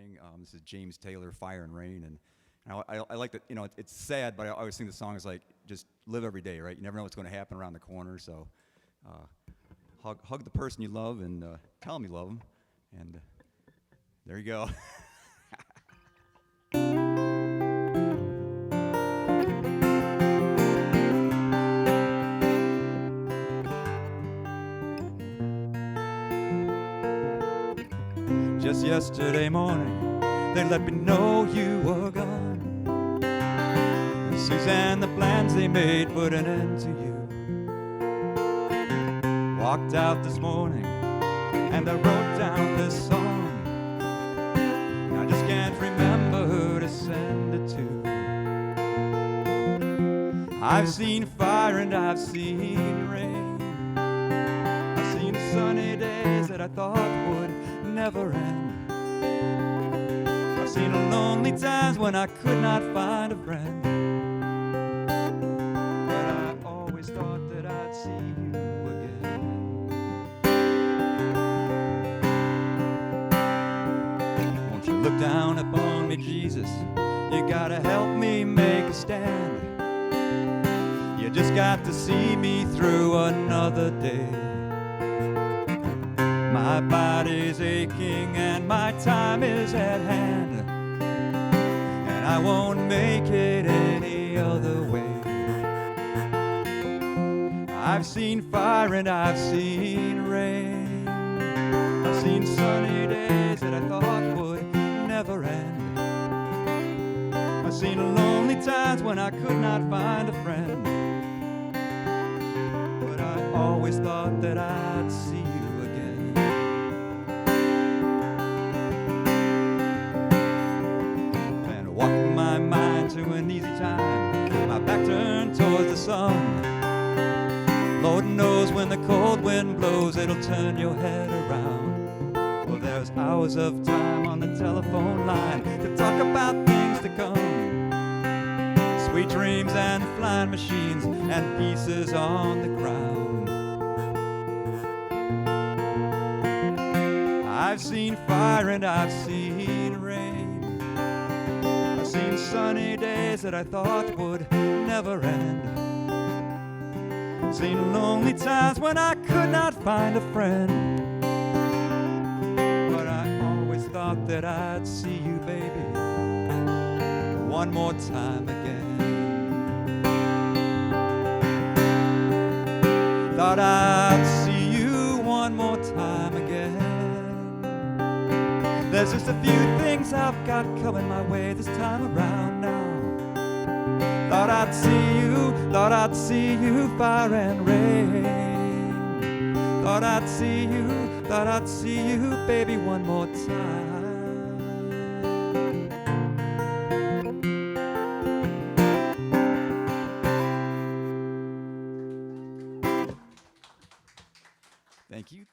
morning. This is James Taylor, Fire and Rain, and I like that. You know, it's sad, but I always think the song is like just live every day, right? You never know what's going to happen around the corner, so hug the person you love and tell them you love them, and there you go. Just yesterday morning, they let me know you were gone. Suzanne, the plans they made put an end to you. Walked out this morning, and I wrote down this song. I just can't remember who to send it to. I've seen fire and I've seen rain. I've seen sunny days that I thought would never end. I've seen lonely times when I could not find a friend. But I always thought that I'd see you again. Won't you look down upon me, Jesus? You gotta help me make a stand. You just got to see me through another day. My body's aching and my time is at hand, and I won't make it any other way. I've seen fire and I've seen rain. I've seen sunny days that I thought would never end. I've seen lonely times when I could not find a friend. But I always thought that I'd see you. Walking my mind to an easy time, my back turned towards the sun. Lord knows when the cold wind blows, it'll turn your head around. Well, there's hours of time on the telephone line to talk about things to come. Sweet dreams and flying machines and pieces on the ground. I've seen fire and I've seen rain. I've seen sunny days that I thought would never end. I've seen lonely times when I could not find a friend. But I always thought that I'd see you, baby, one more time again. Thought I'd see you one more time again. There's just a few things I've got coming my way this time around now. Thought I'd see you, fire and rain. Thought I'd see you, baby, one more time. Thank you.